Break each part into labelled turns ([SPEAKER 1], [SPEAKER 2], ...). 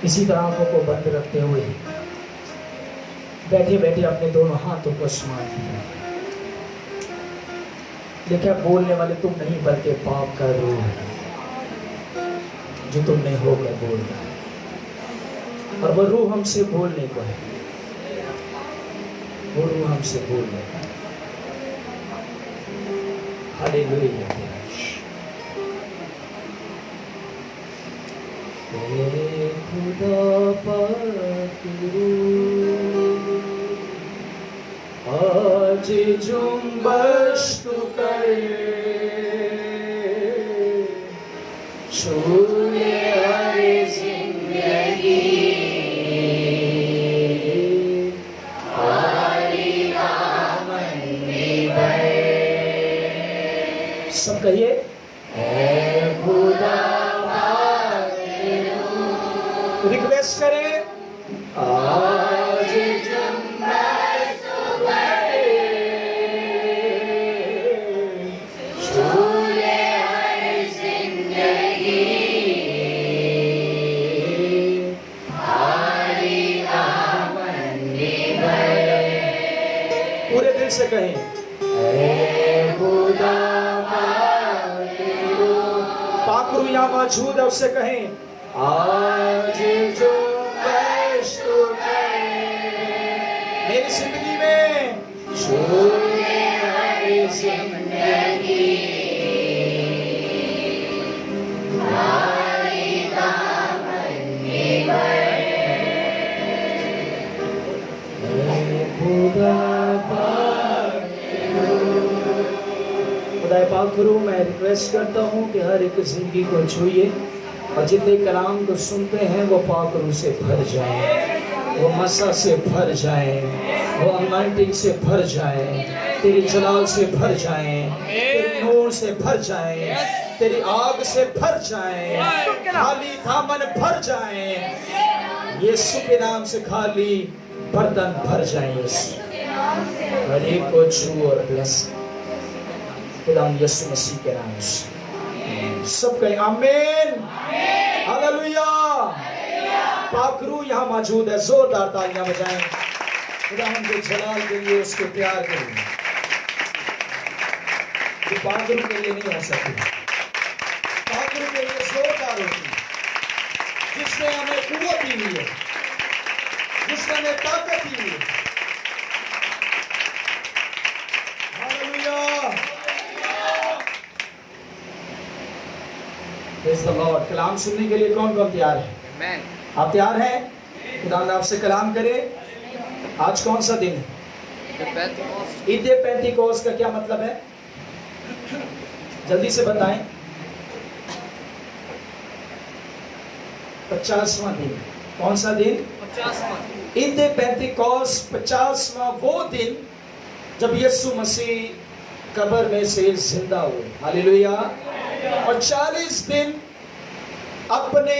[SPEAKER 1] اسی طرح آنکھوں کو بند رکھتے ہوئے بیٹھے بیٹھے اپنے دونوں ہاتھوں کو آسمان دیا. لکھا بولنے والے تم نہیں بلکہ باپ کا روح ہے جو تم میں ہو کر بول رہا ہے. اور وہ روح ہم سے بولنے کو ہے. وہ روح ہم سے بول رہا ہے. ہاللیلویا. اے خدا پاک روح آج جنبش تو کر چھوئے ہر زندگی ہماری دامن میں بھر. سب کہیے اے خدا ریکویسٹ کریں آج جنبش تو کر چھوئے ہر زندگی ہماری دامن میں بھر. پورے دل سے کہیں اے خدا پاک روح یہاں موجود ہے. اس سے کہیں آج جو بش تو کر میری زندگی میں چھوئے ہر زندگی ہماری دامن میں بھر. اے خدا پاک خدا پاک روح میں ریکویسٹ کرتا ہوں کہ ہر ایک زندگی کو چھوئیے اور جتنے کلام کو سنتے ہیں وہ پاک روح سے بھر جائیں, وہ مسح سے بھر جائیں, وہ انائنٹنگ سے بھر جائیں, تیری جلال سے بھر جائیں, تیری نور سے بھر جائیں, تیری آگ سے بھر جائیں, خالی دامن بھر جائیں. یسوع کے نام سے خالی برتن بھر جائیں. یسوع ہر ایک کو چھو اور بلیس خدا یسوع مسیح کے نام سے. سب کہیں آمین. ہاللیلویا. پاک روح یہاں موجود ہے. زوردار تالیاں بجائیں خدا ہم کے جلال کے لیے, اس کے پیار کے لیے. یہ پاک روح کے لیے نہیں ہو سکتی. پاک روح کے لیے زوردار ہوتی ہے جس نے ہمیں قوت دی ہوئی ہے, جس نے ہمیں طاقت دی ہوئی ہے. ہاللیلویا. کلام سننے کے لیے کون کون تیار ہے؟ آپ تیار ہیں؟ خدا آپ سے کلام کرے. آج کون سا دن ہے؟ عید پینتیکوست کا کیا مطلب ہے؟ جلدی سے بتائیں. 50واں دن. کون سا دن؟ 50واں. عید پینتیکوست 50واں وہ دن جب یسوع مسیح قبر میں سے زندہ ہوئے. ہاللیلویا. اور 40 دن اپنے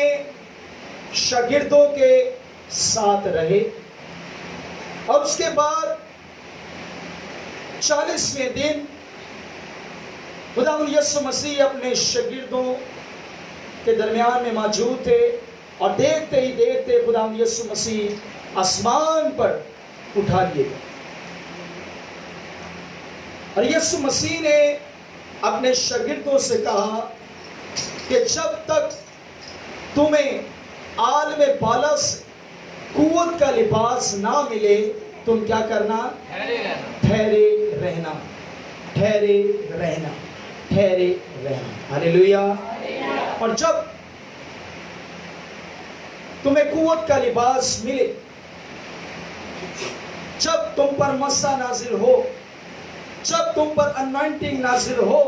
[SPEAKER 1] شاگردوں کے ساتھ رہے اور اس کے بعد 40ویں دن خداوند یسوع مسیح اپنے شاگردوں کے درمیان میں موجود تھے اور دیکھتے ہی دیکھتے خداوند یسوع مسیح آسمان پر اٹھا لیے گئے. اور یسوع مسیح نے اپنے شاگردوں سے کہا کہ جب تک تمہیں عالم بالا سے قوت کا لباس نہ ملے تم کیا کرنا؟ ٹھہرے رہنا. ٹھہرے رہنا. ٹھہرے رہنا. ہاللیلویا. اور جب تمہیں قوت کا لباس ملے, جب تم پر مسح نازل ہو, جب تم پر انوائنٹنگ نازل ہو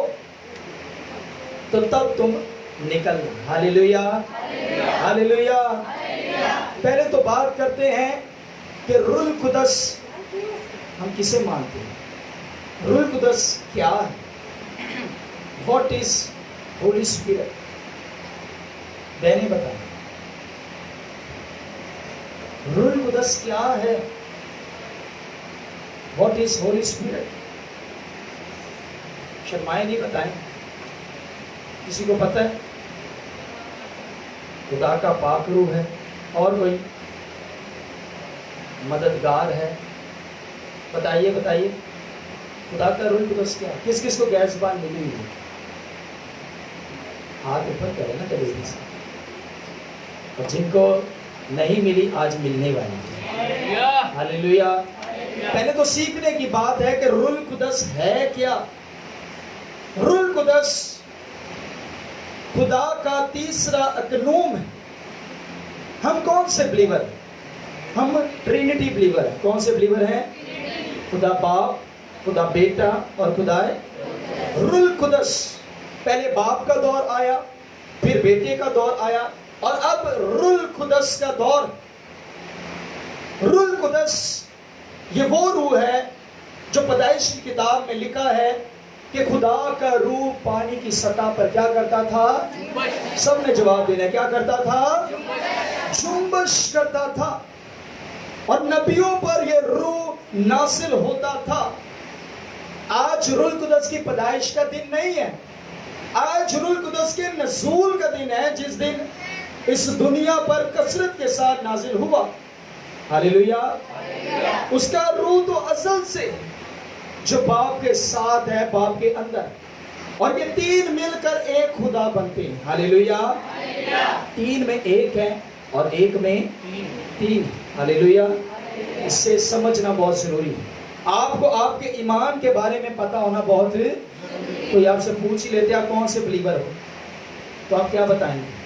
[SPEAKER 1] تو تب تم نکلنا. ہاللیلویا. ہاللیلویا. پہلے تو بات کرتے ہیں کہ روح القدس ہم کسے مانتے ہیں؟ روح القدس کیا ہے؟ What is holy spirit? بہنیں بتائیں روح القدس کیا ہے؟ What is holy spirit? شرمائے نہیں, بتائیں. کسی کو پتہ ہے؟ خدا کا پاک روح ہے, اور کوئی مددگار ہے؟ بتائیے بتائیے، خدا کا روح القدس کیا؟ کس کس کو غیر زبان ملی ہوئی ہے؟ ہاتھ اوپر کرے نا تیزی سے. اور جن کو نہیں ملی آج ملنے والی. ہاللیلویا. پہلے تو سیکھنے کی بات ہے کہ روح القدس ہے کیا. روح القدس خدا کا تیسرا اقنوم ہے. ہم کون سے بلیور ہیں؟ ہم ٹرینٹی بلیور ہیں. کون سے بلیور ہیں؟ خدا باپ، خدا بیٹا اور خدا روح القدس. پہلے باپ کا دور آیا، پھر بیٹے کا دور آیا، اور اب روح القدس کا دور. روح القدس یہ وہ روح ہے جو پیدائش کی کتاب میں لکھا ہے کہ خدا کا روح پانی کی سطح پر کیا کرتا تھا؟ سب نے جواب دینا ہے. کیا کرتا تھا؟ جنبش کرتا تھا. اور نبیوں پر یہ روح نازل ہوتا تھا. آج روح القدس کی پیدائش کا دن نہیں ہے، آج روح القدس کے نزول کا دن ہے، جس دن اس دنیا پر کثرت کے ساتھ نازل ہوا. ہاللیلویا. اس کا روح تو ازل سے جو باپ کے ساتھ ہے، باپ کے اندر، اور یہ تین مل کر ایک خدا بنتے ہیں. ہاللیلویا. تین میں ایک ہے اور ایک میں تین. ہاللیلویا. اس سے سمجھنا بہت ضروری ہے. آپ کو آپ کے ایمان کے بارے میں پتا ہونا بہت. کوئی آپ سے پوچھ ہی لیتے آپ کون سے بلیور ہو، تو آپ کیا بتائیں گے؟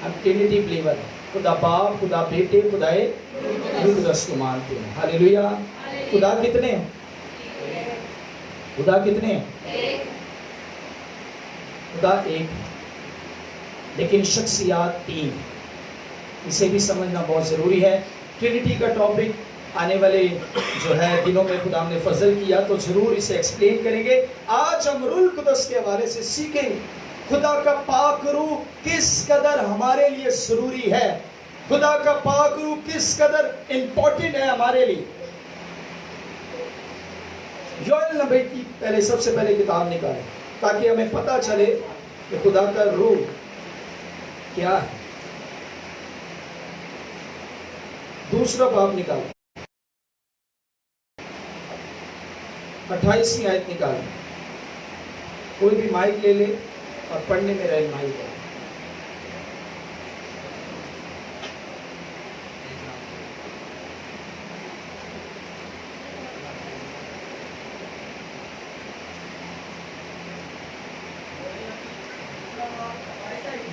[SPEAKER 1] ہم ٹرینٹی بلیور ہیں. خدا باپ، خدا بیٹے، خدا روح القدس کو مانتے ہیں. ہاللیلویا. خدا کتنے ہیں؟ خدا کتنے ہیں؟ خدا ایک ہے لیکن شخصیات تین. اسے بھی سمجھنا بہت ضروری ہے. ٹرینٹی کا ٹاپک آنے والے جو ہے دنوں میں خدا نے فضل کیا تو ضرور اسے ایکسپلین کریں گے. آج ہم روح القدس کے حوالے سے سیکھیں گے خدا کا پاک روح کس قدر ہمارے لیے ضروری ہے، خدا کا پاک روح کس قدر امپورٹنٹ ہے ہمارے لیے. یوئیل نبی کی پہلے سب سے پہلے کتاب نکالیں تاکہ ہمیں پتہ چلے کہ خدا کا روح کیا ہے. دوسرا باب نکالیں، 28ویں آیت نکالیں. کوئی بھی مائک لے لے اور پڑھنے میں رہنمائی کرے.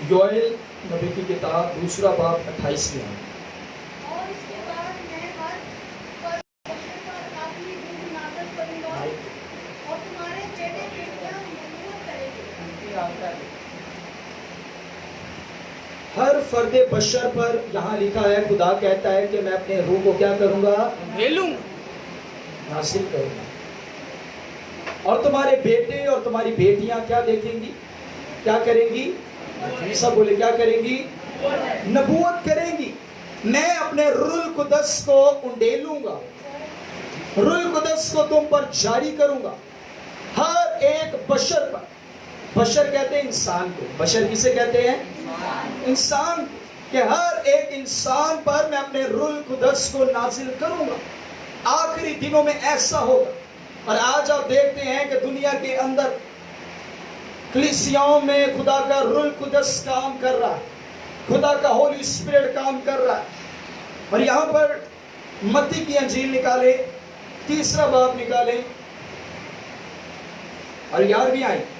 [SPEAKER 1] یوئیل نبی کی کتاب دوسرا باب 28ویں آیت.
[SPEAKER 2] اور اس کے بعد میں ہر پر اپنی روح نازل کروں گا اور تمہارے بیٹے بیٹیاں نبوت کریں گے.
[SPEAKER 1] ہر فرد بشر پر یہاں لکھا ہے خدا کہتا ہے کہ میں اپنے روح کو کیا کروں گا؟ نازل کروں گا. اور تمہارے بیٹے اور تمہاری بیٹیاں کیا دیکھیں گی؟ کیا کریں گی؟ سب بولے کیا کریں گی؟ نبوت کریں گی. میں اپنے روح القدس کو انڈیلوں گا، روح القدس کو تم پر جاری کروں گا. ہر ایک بشر پر. بشر کہتے ہیں انسان کو. بشر کسے کہتے ہیں؟ انسان. کہ ہر ایک انسان پر میں اپنے روح القدس کو نازل کروں گا. آخری دنوں میں ایسا ہوگا. اور آج آپ دیکھتے ہیں کہ دنیا کے اندر کلیسیاؤں میں خدا کا روح القدس کام کر رہا ہے، خدا کا ہولی اسپرٹ کام کر رہا ہے. اور یہاں پر متی کی انجیل نکالے، تیسرا باب نکالے اور 11ویں آیت.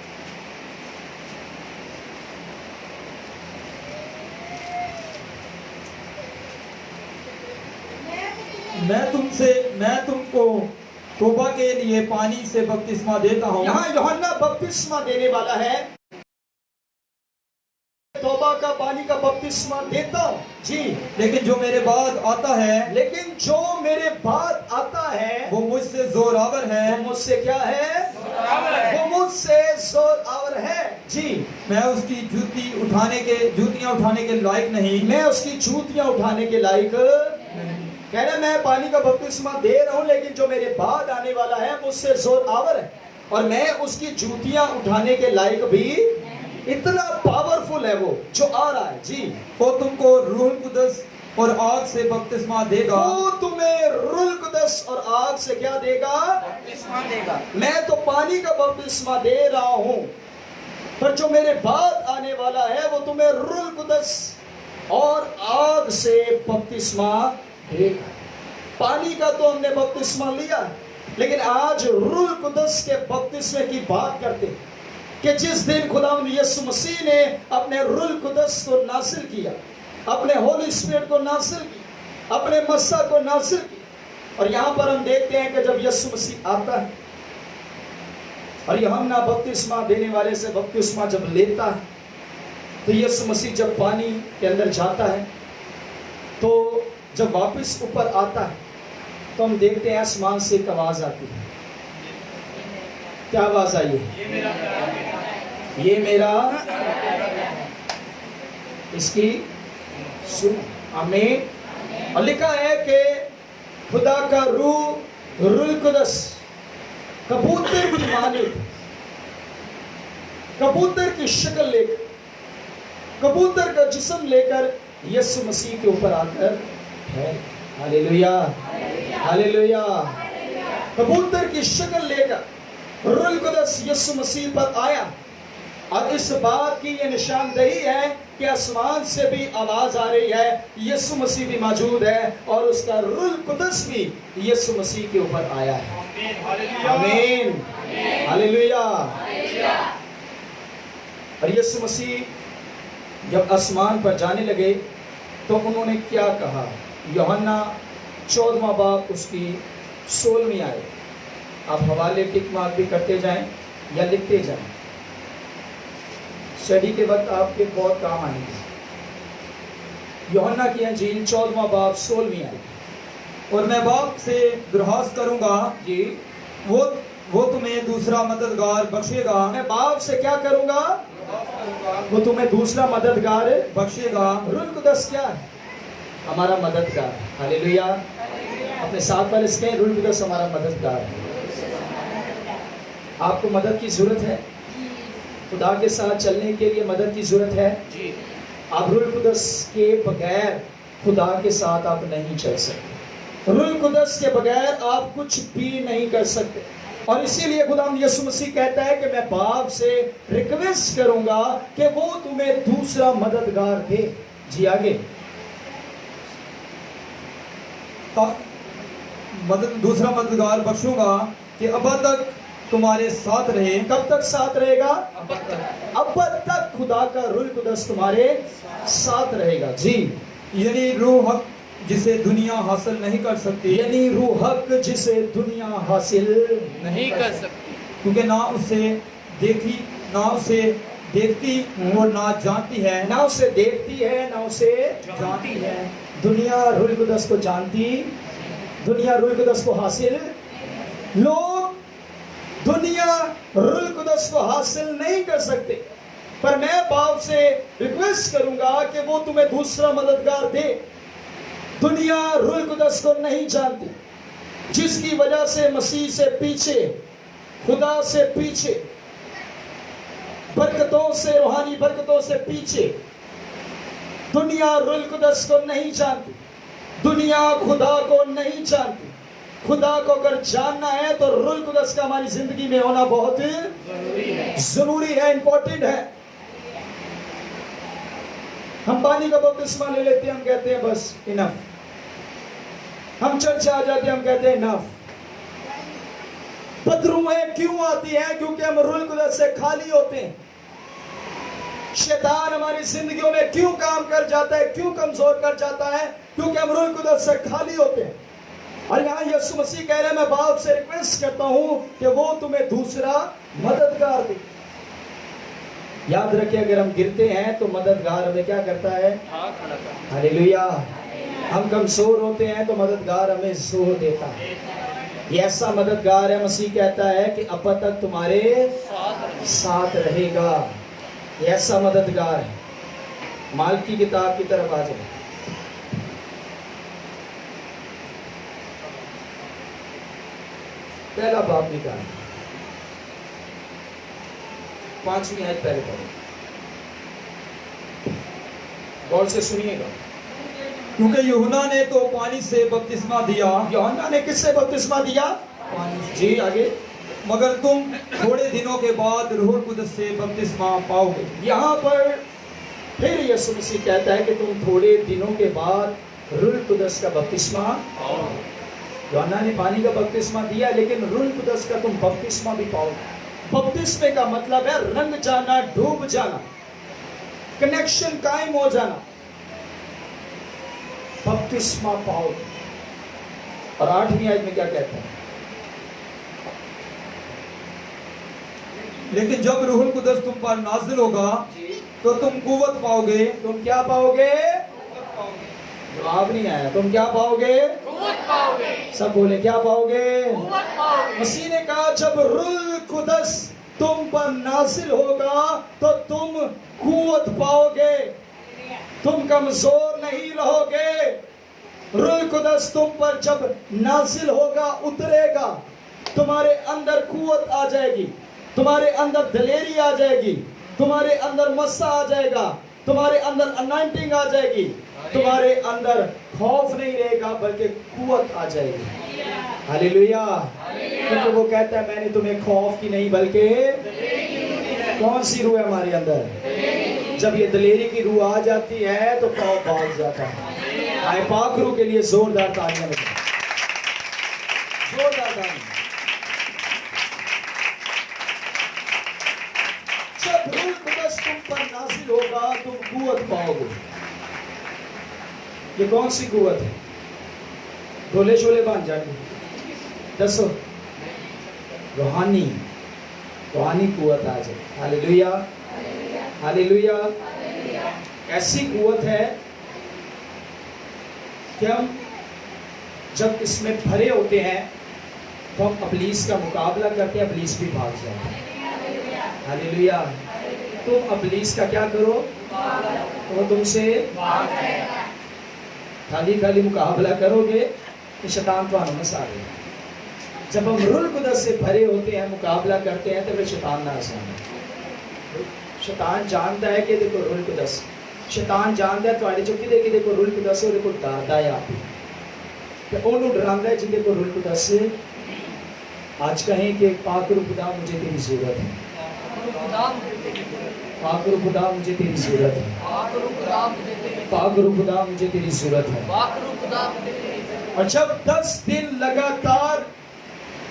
[SPEAKER 3] میں تم کو توبہ کے لیے پانی سے بپتسمہ دیتا ہوں.
[SPEAKER 1] یہاں یوحنا بپتسمہ دینے والا ہے. توبہ کا پانی کا بپتسمہ دیتا ہوں جی.
[SPEAKER 3] لیکن جو میرے بعد آتا ہے،
[SPEAKER 1] لیکن جو میرے بعد آتا ہے
[SPEAKER 3] وہ مجھ سے زور آور ہے.
[SPEAKER 1] وہ مجھ سے کیا ہے؟ وہ مجھ سے زور آور ہے جی.
[SPEAKER 3] میں اس کی جوتیاں اٹھانے کے لائق نہیں.
[SPEAKER 1] میں اس کی جوتیاں اٹھانے کے لائق کہہ رہا میں پانی کا بپتسمہ دے رہا ہوں، لیکن جو میرے بعد آنے والا ہے مجھ سے زور آور ہے اور میں اس کی جوتیاں اٹھانے کے لائق بھی. اتنا پاورفل ہے وہ جو آ رہا ہے جی.
[SPEAKER 3] وہ تم کو روح القدس और आग से बपतिस्मा देगा।
[SPEAKER 1] वो तुम्हें रूह कुदस और आग से क्या देगा?
[SPEAKER 4] बपतिस्मा देगा।
[SPEAKER 1] मैं तो पानी का बपतिस्मा दे रहा हूं, पर जो मेरे बाद आने वाला है वो तुम्हें रूह कुदस और आग से बपतिस्मा देगा। पानी का तो हमने बपतिस्मा लिया, लेकिन आज रूह कुदस के बपतिस्मे की बात करते हैं कि जिस दिन खुदावंद यीशु मसीह ने अपने रूह कुदस को नासिल किया, अपने होली स्पिरिट को नासिल किया, अपने मस्सा को नासिल किया। और यहां पर हम देखते हैं कि जब यीशु मसीह आता है और यूहन्ना बपतिस्मा देने वाले से बपतिस्मा जब लेता है, तो यीशु मसीह जब पानी के अंदर जाता है, तो जब वापस ऊपर आता है तो हम देखते हैं आसमान से एक आवाज आती है। क्या आवाज आई है? ये मेरा इसकी सुन। आमीन। और लिखा है कि खुदा का रूह कुदस कबूतर की मानित, कबूतर की शक्ल लेकर, कबूतर का जिस्म लेकर यीशु मसीह के ऊपर आकर है। Hallelujah, hallelujah. कबूतर की शक्ल लेकर रूह कुदस यीशु मसीह पर आया, और इस बात की ये निशानदेही है कि आसमान से भी आवाज आ रही है, यीशु मसीह भी मौजूद है और उसका रूह कुदस भी यीशु मसीह के ऊपर आया है। आमीन, हालेलुया। और यीशु मसीह जब आसमान पर जाने लगे तो उन्होंने क्या कहा? यूहन्ना 14वां बाब उसकी 16वीं आयत। आप हवाले टिक मार्क भी करते जाएं या लिखते जाएं, स्टडी के वक्त आपके बहुत काम आएंगे। यूहन्ना की अंजील 14वां बाब 16वीं आयत।
[SPEAKER 3] और मैं बाप से दरख्वास्त करूंगा
[SPEAKER 1] जी,
[SPEAKER 3] वो तुम्हें दूसरा मददगार बख्शेगा।
[SPEAKER 1] मैं बाप से क्या करूंगा? वो तुम्हें दूसरा मददगार
[SPEAKER 3] बख्शेगा।
[SPEAKER 1] रूह कुदस क्या है? हमारा मददगार। हालेलुया। अपने साथ पर इसके रूह कुदस हमारा मददगार है। आपको मदद की जरूरत है, खुदा के साथ चलने के लिए मदद की जरूरत है जी। आप रूह कुदस के बगैर खुदा के साथ आप नहीं चल सकते। रूह कुदस के बगैर आप कुछ भी नहीं कर सकते। और इसीलिए खुदा यीशु मसीह कहता है कि मैं बाप से रिक्वेस्ट करूंगा कि वो तुम्हें दूसरा मददगार दे। जी आगे।
[SPEAKER 3] दूसरा मददगार बख्शूंगा कि अब तक तुम्हारे साथ रहे।
[SPEAKER 1] कब तक साथ रहेगा?
[SPEAKER 3] अब
[SPEAKER 1] तक खुदा का रूह कुदस तुम्हारे साथ रहेगा जी।
[SPEAKER 3] यानी रूह हक जिसे दुनिया हासिल नहीं कर सकती,
[SPEAKER 1] यानी रूह हक जिसे दुनिया हासिल
[SPEAKER 4] नहीं कर सकती,
[SPEAKER 3] क्योंकि ना उसे देखती और ना जानती है।
[SPEAKER 1] ना उसे देखती है ना उसे जानती है। दुनिया रूह कुदस को जानती, दुनिया रूह कुदस को हासिल, लोग दुनिया रूह कुदस को हासिल नहीं कर सकते। पर मैं बाप से रिक्वेस्ट करूंगा कि वो तुम्हें दूसरा मददगार दे। दुनिया रूह कुदस को नहीं जानती, जिसकी वजह से मसीह से पीछे, खुदा से पीछे, बरकतों से, रूहानी बरकतों से पीछे दुनिया रूह कुदस को नहीं जानती। दुनिया खुदा को नहीं जानती। खुदा को अगर जानना है तो रूह कुदस का हमारी जिंदगी में होना बहुत जरूरी है, इंपॉर्टेंट है। हम पानी का बपतिस्मा ले लेते हैं, हम कहते हैं बस इनफ। हम चर्च आ जाते हैं, हम कहते हैं इनफ। बदरूहें क्यों आती हैं? क्योंकि हम रूह कुदस से खाली होते हैं। शैतान हमारी जिंदगियों में क्यों काम कर जाता है, क्यों कमजोर कर जाता है? क्योंकि हम रूह कुदस से खाली होते हैं। और यहाँ यीशु मसीह कह रहे हैं, मैं बाप से रिक्वेस्ट करता हूं कि वो तुम्हें दूसरा मददगार दे। याद रखिए, अगर हम गिरते हैं तो मददगार हमें क्या करता है? हालेलुया। हम कमजोर होते हैं तो मददगार हमें जोर देता है। ये ऐसा मददगार है, मसीह कहता है कि अब तक तुम्हारे साथ रहेगा। ये ऐसा मददगार है। माल की किताब की तरफ आ जाए। पहला बाप निकाल, 5वीं आयत पहले पढ़ो, गौर से सुनिएगा।
[SPEAKER 3] क्योंकि यूहन्ना ने तो पानी से बपतिस्मा दिया,
[SPEAKER 1] यूहन्ना ने किससे बपतिस्मा दिया? जी आगे।
[SPEAKER 3] मगर तुम थोड़े दिनों के बाद रूहुल कुदस से बपतिस्मा पाओगे।
[SPEAKER 1] यहाँ पर फिर यीशु मसीह कहता है कि तुम थोड़े दिनों के बाद रूहुल कुदस का बपतिस्मा पाओगे। यूहन्ना ने पानी का बपतिस्मा दिया, लेकिन रूहुल कुदस का तुम बपतिस्मा भी पाओगे। बपतिस्मे का मतलब है रंग जाना, डूब जाना, कनेक्शन कायम हो जाना। बपतिस्मा पाओगे। और 8वीं आयत में क्या कहता है?
[SPEAKER 3] लेकिन जब रूहुल कुदस तुम पर नाजिल होगा तो तुम कुव्वत पाओगे।
[SPEAKER 1] तुम क्या पाओगे? जवाब नहीं आया। तुम क्या पाओगे? सब बोले क्या पाओगे? मसीह ने कहा जब रूहुल कुदस तुम पर नाजिल होगा तो तुम कुव्वत पाओगे, तुम कमजोर नहीं रहोगे। रूहुल कुदस तुम पर जब नाजिल होगा, उतरेगा, तुम्हारे अंदर कुव्वत आ जाएगी, तुम्हारे अंदर दलेरी आ जाएगी, तुम्हारे अंदर मस्सा आ जाएगा, तुम्हारे अंदर अनाइंटिंग आ जाएगी, तुम्हारे अंदर खौफ नहीं रहेगा बल्कि कुव्वत आ जाएगी। हालेलुया। क्योंकि वो कहता है मैंने तुम्हें खौफ की नहीं बल्कि कौन सी रूह है हमारे अंदर? जब ये दलेरी की रूह आ जाती है तो खौफ भाग जाता है। आए पाक रूह के लिए जोरदार तालियां बजाएं, जोरदार तालियां। जब रूह कुदस तुम पर नाजिल होगा तुम कुव्वत पाओगे। ये कौन सी कुव्वत है? ढोले शोले बांध जाएंगे, दसो रूहानी कुव्वत आ जाए। Hallelujah, hallelujah. ऐसी कुव्वत है कि हम जब इसमें भरे होते हैं तो हम इब्लीस का मुकाबला करते हैं, इब्लीस भी भाग जाता है। हालेलुया। तुम इब्लीस का क्या करो तो वो तुमसे खाली खाली मुकाबला करोगे तो शैतान तो हमें सारे। जब हम रूहुल कुदस से भरे होते हैं, मुकाबला करते हैं, तो फिर शैतान ना आसान। शैतान जानता है कि देखो रूहुल कुदस, शैतान जानता है तुम्हारी चुकी देखी देखो रूहुल कुदस है, देखो डरदा है आप तो ओनू डरांदा है जी देखो रूहुल कुदस। आज कहें कि पाक रूह खुदा मुझे तेरी जरूरत है, पाक रूह खुदा मुझे तेरी जरूरत है, पाक रूह खुदा मुझे तेरी जरूरत है। और जब 10 दिन लगातार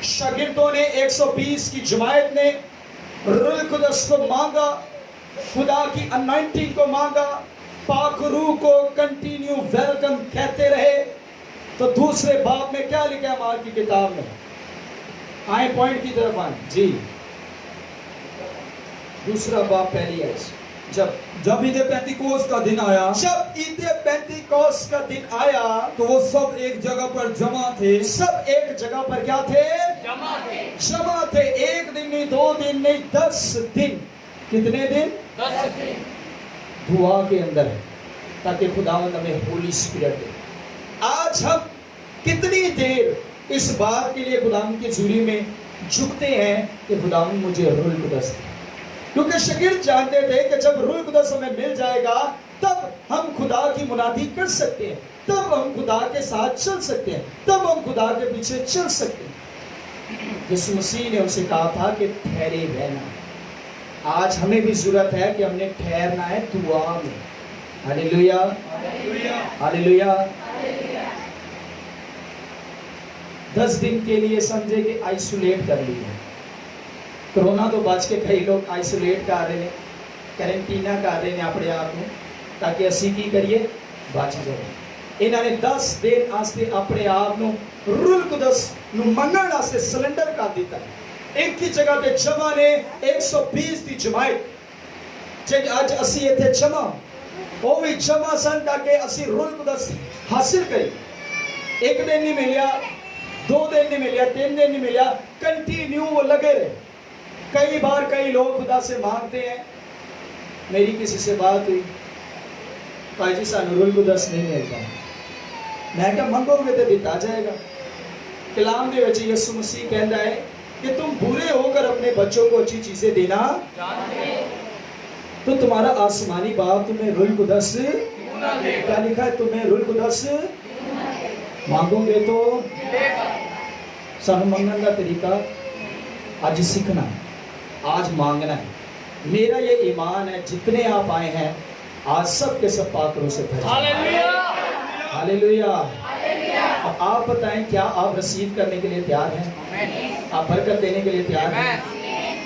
[SPEAKER 1] शागिर्दों ने 120 की जमायत ने रूहुल कुदस को मांगा, खुदा की अनाइंटिंग को मांगा, पाक रूह को कंटिन्यू वेलकम कहते रहे, तो दूसरे बाब में क्या लिखा है मार की किताब में? आए पॉइंट की तरफ आए जी। दूसरा बाब पहली है। जब ईद पेंतिकोस्त का दिन आया, जब ईद पेंतिकोस्त का दिन आया
[SPEAKER 3] तो वो सब एक जगह पर जमा थे।
[SPEAKER 1] सब एक जगह पर क्या थे? जमा थे। एक दिन नहीं, 2 दिन नहीं, 10 दिन। कितने दिन? 10 दिन। दुआ के अंदर है ताकि खुदावंद हमें होली स्पिरिट दे। आज हम कितनी देर इस बात के लिए खुदावंद की हज़ूरी में झुकते हैं कि खुदावंद मुझे रूहुल कुदस दे, क्योंकि शागिर्द जानते थे कि जब रूहुल कुदस हमें मिल जाएगा तब हम खुदा की मुनादी कर सकते हैं, तब हम खुदा के साथ चल सकते हैं, तब हम खुदा के पीछे चल सकते हैं। यीशु मसीह ने उनसे कहा था कि ठहरे रहना। आज हमें भी जरूरत है कि हमने ठहरना है दुआ में। Hallelujah, hallelujah. 10 दिन के लिए समझे कि आइसोलेट कर लिया। कोरोना तो बच के कई लोग आइसोलेट कर रहे हैं, क्वारंटीना कर रहे हैं अपने आप में, ताकि असी की करिए बच जाए। इन्होंने 10 दिन आस्ते अपने आप ਨੂੰ रूहुल कुदस ਨੂੰ ਮੰਗਣ ਵਾਸਤੇ ਸਿਲੰਡਰ ਕਰ ਦਿੱਤਾ। ਇੱਕ ਹੀ ਜਗ੍ਹਾ ਤੇ ਜਮਾ ਨੇ 120 ਦੀ ਜਮਾਇਤ। ਜੇ ਅੱਜ ਅਸੀਂ ਇੱਥੇ ਜਮਾ ਉਹ ਵੀ ਜਮਾ ਸਨ ताकि ਅਸੀਂ रूहुल कुदस हासिल करें। एक दिन नहीं मिलिया, 2 दिन नहीं मिलिया, 3 दिन नहीं मिलिया, कंटिन्यू वो लगे रहे। कई बार कई लोग खुदा से मांगते हैं, मेरी किसी से बात हुई, भाई जी सानू रूहुल कुदस नहीं मिलता। मैं क्या मंगोगे तो दिता जाएगा। कलाम दे विच यीशु मसीह कहता है कि तुम बुरे होकर अपने बच्चों को अच्छी चीजें देना तो तुम्हारा आसमानी बाप तुम्हें रूहुल कुदस क्या लिखा है? तुम्हें रूह कुदस मांगोगे तो सानू मंगन का तरीका आज सीखना है, आज मांगना है। मेरा ये ईमान है जितने आप आए हैं आज सब के सब पाक रूह से भरे। हालेलुया। अब आप बताएं, क्या आप रिसीव करने के लिए तैयार हैं? आप बरकत देने के लिए तैयार हैं?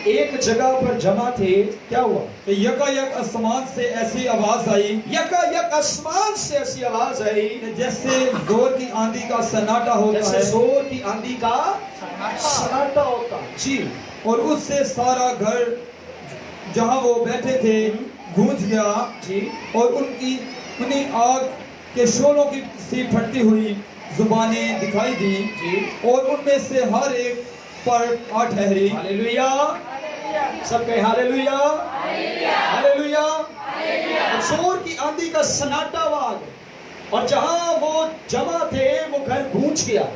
[SPEAKER 1] एक जगह पर जमा थे, क्या हुआ?
[SPEAKER 3] कि यकायक आसमान से ऐसी आवाज आई,
[SPEAKER 1] यकायक आसमान से ऐसी आवाज आई
[SPEAKER 3] कि जैसे जोर की आंधी का सन्नाटा होता
[SPEAKER 1] जैसे
[SPEAKER 3] है,
[SPEAKER 1] जोर की आंधी का सन्नाटा होता जी,
[SPEAKER 3] और उससे सारा घर जहां वो बैठे थे गूंज गया
[SPEAKER 1] जी,
[SPEAKER 3] और उन्हीं आग के शोलों की सी फटती हुई जुबानें दिखाई दी
[SPEAKER 1] जी।
[SPEAKER 3] और उनमें से हर एक पर आ ठहरी।
[SPEAKER 1] हालेलुया। सब कहे हालेलुया, हालेलुया। जोर की आंधी का सन्नाटा आवाज, और जहां वो जमा थे वो घर गूंज गया।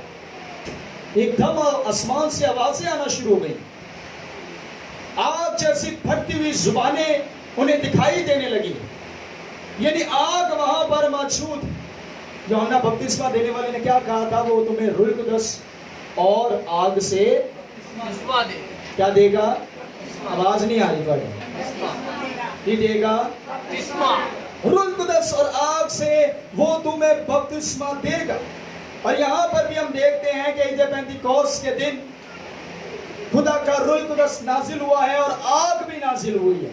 [SPEAKER 1] एकदम आसमान से आवाजें आना शुरू हो गई, आग जैसी फटती हुई जुबानें उन्हें दिखाई देने लगी। यानी आग वहां पर मौजूद। यूहन्ना बपतिस्मा देने वाले ने क्या कहा था? वो तुम्हें रूह कुदस और आग से क्या देगा? आवाज नहीं आ रही, बड़ी देगा। रूह कुदस और आग से वो तुम्हें बपतिस्मा देगा। और यहाँ पर भी हम देखते हैं कि जब पेंतिकोस्त के दिन खुदा का रूह कुदस नाजिल हुआ है और आग भी नाजिल हुई है।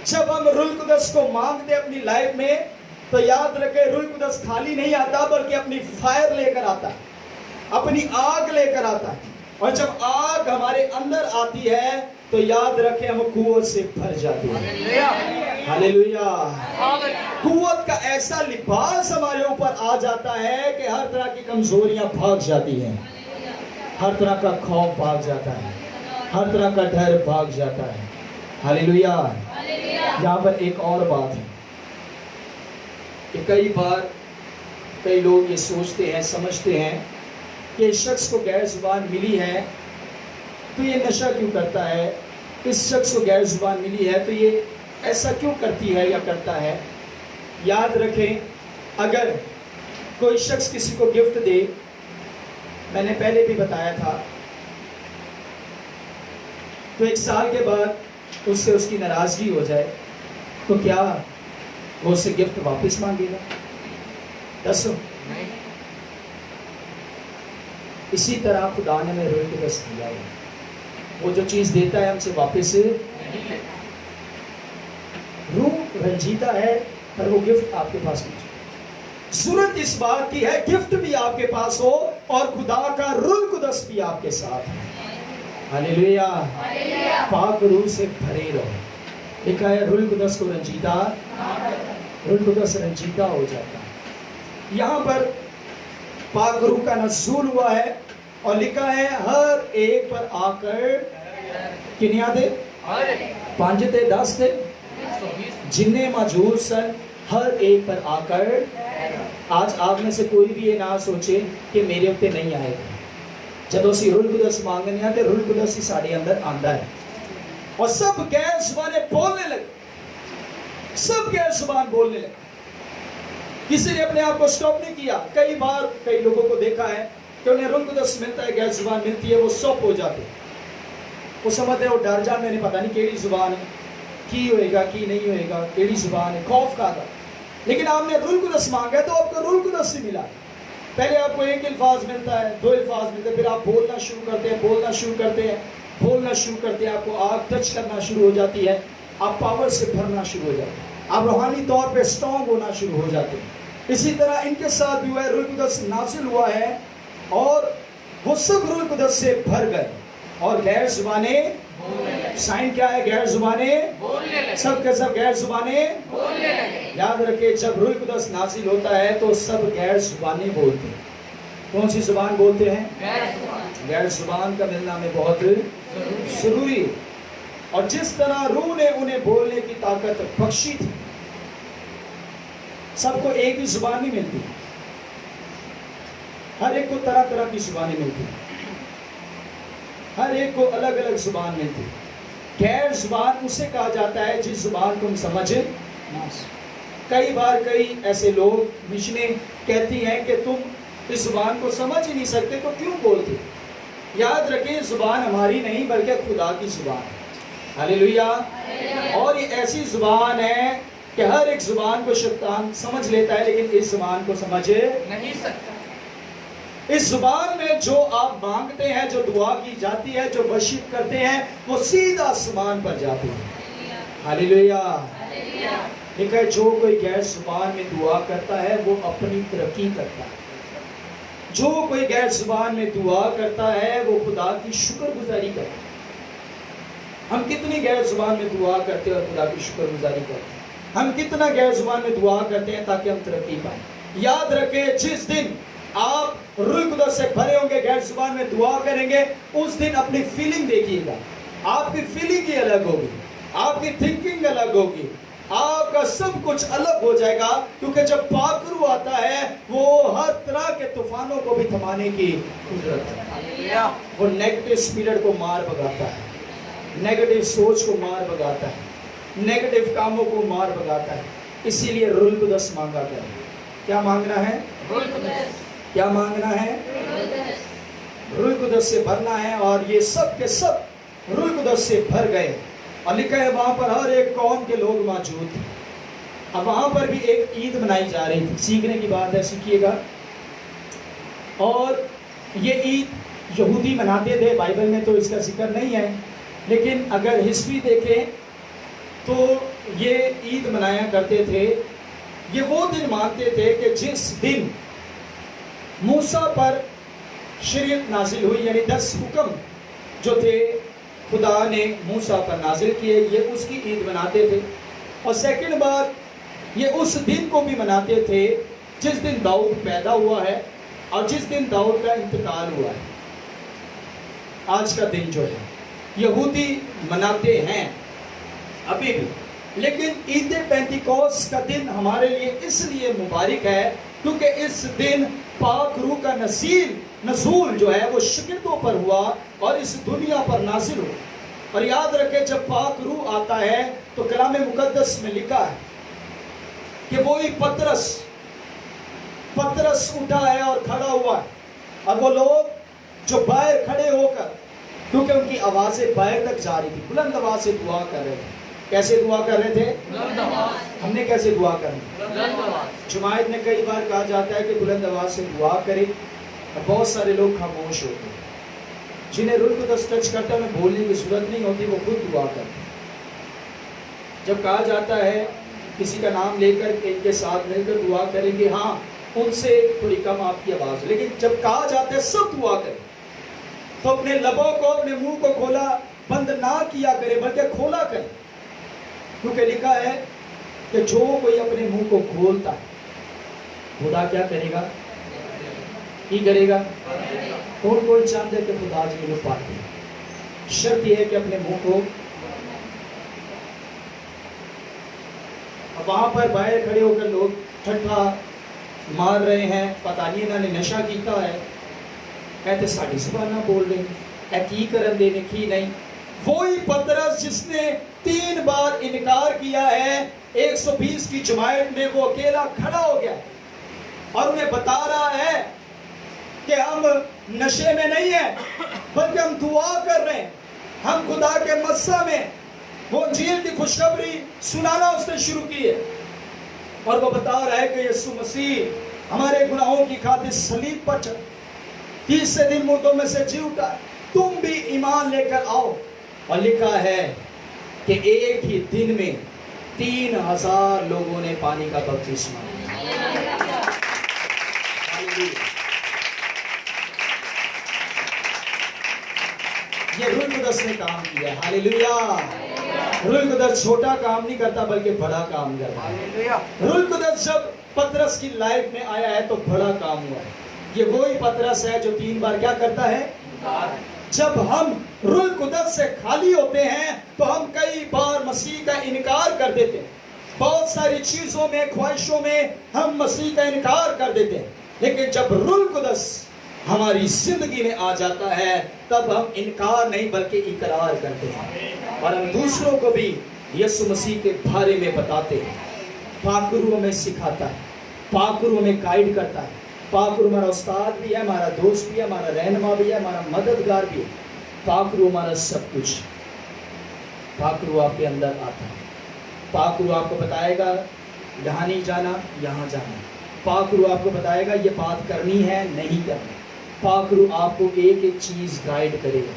[SPEAKER 1] जब हम रूह कुदस को मांगते अपनी लाइफ में, तो याद रखें रूह कुदस खाली नहीं आता, बल्कि अपनी फायर लेकर आता है, अपनी आग लेकर आता है। और जब आग हमारे अंदर आती है तो याद रखें हम कुव्वत से भर जाते हैं। हालेलुया। कुव्वत का ऐसा लिबास हमारे ऊपर आ जाता है कि हर तरह की कमजोरियां भाग जाती हैं, हर तरह का खौफ भाग जाता है, हर तरह का डर भाग जाता है। हालेलुया। यहाँ पर एक और बात है कि कई बार कई लोग ये सोचते हैं, समझते हैं कि इस शख्स को गैर जुबान मिली है तो ये नशा क्यों करता है, इस शख्स को गैर जुबान मिली है तो ये ऐसा क्यों करती है या करता है। याद रखें, अगर कोई शख्स किसी को गिफ्ट दे, मैंने पहले भी बताया था, तो 1 साल के बाद उससे उसकी नाराजगी हो जाए तो क्या वो उससे गिफ्ट वापस मांगेगा? दसो। इसी तरह खुदा ने हमें रूह कुदस दिया है, वो जो चीज देता है हमसे वापस रूह रंजीता है, पर वो गिफ्ट आपके पास नहीं। जरूरत इस बात की है गिफ्ट भी आपके पास हो और खुदा का रूह कुदस भी आपके साथ है। हालेलुया। पाक रूह से भरे रहो। लिखा है रूह कुदस को रंजीता, रूह कुदस रंजीता हो जाता है। यहाँ पर पाक रूह का नज़ूल हुआ है और लिखा है हर एक पर आकर, किनिया दे 5 थे 10 थे जिन्हें मौजूद सन, हर एक पर आकर। आज आप में से कोई भी ये ना सोचे कि मेरे उत्ते नहीं आएगा। जब उसी रूह कुदस मांगने आते, रूह कुदस ही साढ़े अंदर आंदा है और सब गैर जुबानें बोलने लगे, सब गैर जुबान बोलने लगे। किसी ने अपने आप को स्टॉप नहीं किया। कई बार कई लोगों को देखा है कि उन्हें रूह कुदस मिलता है, गैर जुबान मिलती है, वो स्टॉप हो जाते, वो समझते वो डर जाते, मैंने पता नहीं केड़ी जुबान है, की होएगा की नहीं होएगा, केड़ी जुबान है, खौफ का था। लेकिन आपने रूह कुदस मांगा तो आपको रूह कुदस से मिला। पहले आपको एक अल्फाज मिलता है, 2 अल्फाज मिलते हैं, फिर आप बोलना शुरू करते हैं, बोलना शुरू करते हैं, बोलना शुरू करते हैं, आपको आग टच करना शुरू हो जाती है, आप पावर से भरना शुरू हो जाते हैं, आप रूहानी तौर पे स्ट्रॉन्ग होना शुरू हो जाते हैं। इसी तरह इनके साथ भी हुआ है, रूह कुदस नाजिल हुआ है और वो सब रूह कुदस से भर गए और गैर जुबाने, साइन क्या है? गैर जुबाने, सब के सब गैर जुबाने। याद रखिए, जब रूह कुदस नाजिल होता है तो सब गैर जुबानी बोलते हैं। कौन सी जुबान बोलते हैं? गैर जुबान का मिलना में बहुत जरूरी है। और जिस तरह रूह ने उन्हें बोलने की ताकत बख्शी थी, सबको एक ही जुबान नहीं मिलती, हर एक को तरह तरह की जुबानें मिलती, हर एक को अलग अलग जुबान मिलती। गैर जुबान उसे कहा जाता है जिस जुबान को हम समझ ना। کئی بار کئی ایسے لوگ مشنیں کہتی ہیں کہ تم اس زبان کو سمجھ ہی نہیں سکتے تو کیوں بولتے؟ یاد رکھیں زبان ہماری نہیں بلکہ خدا کی زبان ہے. ہاللیلویا. اور یہ ایسی زبان ہے کہ ہر ایک زبان کو شیطان سمجھ لیتا ہے لیکن اس زبان کو سمجھے
[SPEAKER 4] نہیں سکتا.
[SPEAKER 1] اس زبان میں جو آپ مانگتے ہیں، جو دعا کی جاتی ہے، جو ورشپ کرتے ہیں، وہ سیدھا آسمان پر جاتی ہے. ہاللیلویا. لکھا ہے جو کوئی غیر زبان میں دعا کرتا ہے وہ اپنی ترقی کرتا ہے. جو کوئی غیر زبان میں دعا کرتا ہے وہ خدا کی شکر گزاری کرتا ہے. ہم کتنی غیر زبان میں دعا کرتے ہیں اور خدا کی شکر گزاری کرتے ہیں؟ ہم کتنا غیر زبان میں دعا کرتے ہیں تاکہ ہم ترقی پائیں. یاد رکھیں جس دن آپ روح القدس سے بھرے ہوں گے، غیر زبان میں دعا کریں گے، اس دن اپنی فیلنگ دیکھیے گا. آپ کی فیلنگ ہی الگ ہوگی، آپ کی تھنکنگ الگ ہوگی، آپ کا سب کچھ الگ ہو جائے گا. کیونکہ جب پاک روح آتا ہے وہ ہر طرح کے طوفانوں کو بھی تھمانے کی قدرت ہے. وہ نیگیٹو اسپرٹ کو مار بھگاتا ہے، نیگیٹو سوچ کو مار بھگاتا ہے، نیگیٹو کاموں کو مار بھگاتا ہے. اسی لیے روح القدس مانگا کریں. کیا مانگنا ہے؟ کیا مانگنا ہے؟ روح القدس سے بھرنا ہے. اور یہ سب کے سب روح القدس سے بھر گئے. اور لکھا ہے وہاں پر ہر ایک قوم کے لوگ موجود تھے. اب وہاں پر بھی ایک عید منائی جا رہی تھی. سیکھنے کی بات ہے، سیکھیے گا. اور یہ عید یہودی مناتے تھے. بائبل میں تو اس کا ذکر نہیں ہے، لیکن اگر ہسٹری دیکھیں تو یہ عید منایا کرتے تھے. یہ وہ دن مانتے تھے کہ جس دن موسیٰ پر شریعت نازل ہوئی، یعنی 10 حکم جو تھے خدا نے موسیٰ پر نازل کیے، یہ اس کی عید مناتے تھے. اور سیکنڈ بات یہ اس دن کو بھی مناتے تھے جس دن داؤد پیدا ہوا ہے اور جس دن داؤد کا انتقال ہوا ہے. آج کا دن جو ہے یہودی مناتے ہیں ابھی بھی. لیکن عید پینتیکوس کا دن ہمارے لیے اس لیے مبارک ہے کیونکہ اس دن پاک روح کا نزول جو ہے وہ شاگردوں پر ہوا اور اس دنیا پر نازل ہوا. اور یاد رکھیں جب پاک روح آتا ہے تو کلام مقدس میں لکھا ہے کہ وہی پترس اٹھا ہے اور کھڑا ہوا ہے. اور وہ لوگ جو باہر کھڑے ہو کر، کیونکہ ان کی آوازیں باہر تک جا رہی تھی، بلند آواز سے دعا کر رہے تھے. کیسے دعا کر رہے تھے؟
[SPEAKER 4] بلند آواز.
[SPEAKER 1] ہم نے کیسے دعا کرنی؟
[SPEAKER 4] بلند آواز.
[SPEAKER 1] جماعت میں کئی بار کہا جاتا ہے کہ بلند آواز سے دعا کرے، اور بہت سارے لوگ خاموش ہوتے ہیں. جنہیں روح القدس ٹچ کرتا ہے انہیں بولنے کی ضرورت نہیں ہوتی، وہ خود دعا کرتے ہیں. جب کہا جاتا ہے کسی کا نام لے کر ان کے ساتھ مل کر دعا کریں گے، ہاں ان سے تھوڑی کم آپ کی آواز ہو، لیکن جب کہا جاتا ہے سب دعا کریں تو اپنے لبوں کو، اپنے منہ کو کھولا بند نہ کیا کرے بلکہ کھولا کرے. کیونکہ لکھا ہے کہ جو کوئی اپنے منہ کو کھولتا ہے خدا کیا کرے گا؟ کی کرے گا؟ کون چاہتے کہ خدا جی کو پاتے. شرط یہ ہے کہ اپنے منہ کو. اب وہاں پر باہر کھڑے ہو کر لوگ ٹھٹھا مار رہے ہیں، پتہ نہیں انہوں نے نشہ کیتا ہے، کہتے ساڑی زبانہ بول رہے ہیں، اے کی کرن دینے کی نہیں. وہی پترس جس نے 3 بار انکار کیا ہے 120 کی جماعت میں، وہ اکیلا کھڑا ہو گیا اور انہیں بتا رہا ہے کہ ہم نشے میں نہیں ہیں بلکہ ہم دعا کر رہے ہیں. ہم خدا کے مسا میں وہ انجیل کی خوشخبری سنانا اس نے شروع کی ہے. اور وہ بتا رہا ہے کہ یسوع مسیح ہمارے گناہوں کی خاطر صلیب پر چڑھا، 30 دن مردوں میں سے جی اٹھا، تم بھی ایمان لے کر آؤ. اور لکھا ہے کہ ایک ہی دن میں 3000 لوگوں نے پانی کا بپتسمہ لیا. یہ روح القدس نے کام کیا ہے. ہاللیلویا. روح القدس چھوٹا کام نہیں کرتا بلکہ بڑا کام کرتا ہے. روح القدس جب پترس کی لائف میں آیا ہے تو بڑا کام ہوا ہے. یہ وہی پترس ہے جو 3 بار کیا کرتا ہے؟ جب ہم روح القدس سے خالی ہوتے ہیں تو ہم کئی بار مسیح کا انکار کر دیتے ہیں. بہت ساری چیزوں میں، خواہشوں میں ہم مسیح کا انکار کر دیتے ہیں. لیکن جب روح القدس ہماری زندگی میں آ جاتا ہے تب ہم انکار نہیں بلکہ اقرار کرتے ہیں، اور ہم دوسروں کو بھی یسوع مسیح کے بارے میں بتاتے ہیں. पाकरू हमें सिखाता है, पाकरू हमें गाइड करता है। पाकरू हमारा उस्ताद भी है, हमारा दोस्त भी है, हमारा रहनुमा भी है, हमारा मददगार भी है। पाकरू हमारा सब कुछ। पाकरू आपके अंदर आता है। पाकरू आपको बताएगा यहाँ नहीं जाना, यहाँ जाना। पाकरू आपको बताएगा ये बात करनी है, नहीं करनी। पाकरू आपको एक एक चीज़ गाइड करेगा।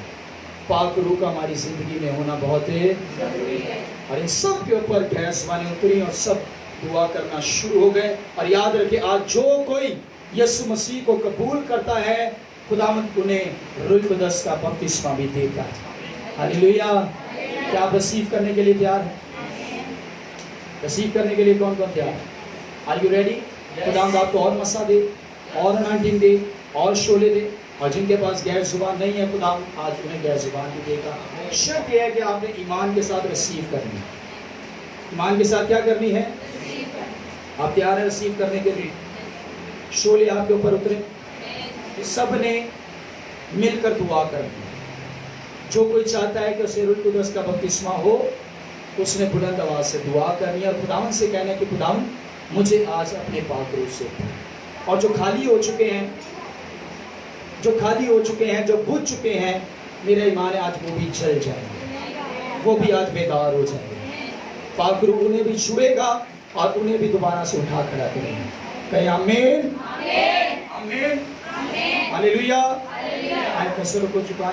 [SPEAKER 1] पाकरू का हमारी ज़िंदगी में होना बहुत ज़रूरी है। और इन सब के ऊपर गैस वाने उतरी और सब दुआ करना शुरू हो गए। और याद रखिए, आज जो कोई यीशु मसीह को कबूल करता है, खुदावंद उन्हें रूह कुदस का बपतिस्मा भी देता है। हालेलुया। क्या आप रिसीव करने के लिए तैयार हैं? रिसीव करने के लिए कौन कौन तैयार है? Are you ready? खुदावंद आपको और मसा दे, और अनाइंटिंग दे, और शोले दे। और जिनके पास गैर जुबान नहीं है, खुदावंद आज उन्हें गैर जुबान भी देगा। शर्त यह है कि आपने ईमान के साथ रिसीव करनी है। ईमान के साथ क्या करनी है? आप तैयार हैं रिसीव करने के लिए? शोले आपके ऊपर उतरे। सब ने मिलकर दुआ करनी है। जो कोई चाहता है कि उसे रूह कुदस का बपतिस्मा हो, उसने बुलंद आवाज से दुआ करनी है और खुदावंद से कहना है कि खुदावंद मुझे आज अपने पाक रूह से। और जो खाली हो चुके हैं, जो बुझ चुके हैं, मेरा ईमान है आज वो भी जल जाएंगे, वो भी आज बेदार हो जाएंगे। पाक रूह उन्हें भी छुएगा और उन्हें भी दोबारा से उठा खड़ा करेंगे। कहें आमीन, आमीन, हालेलुया। आए कसर को चुका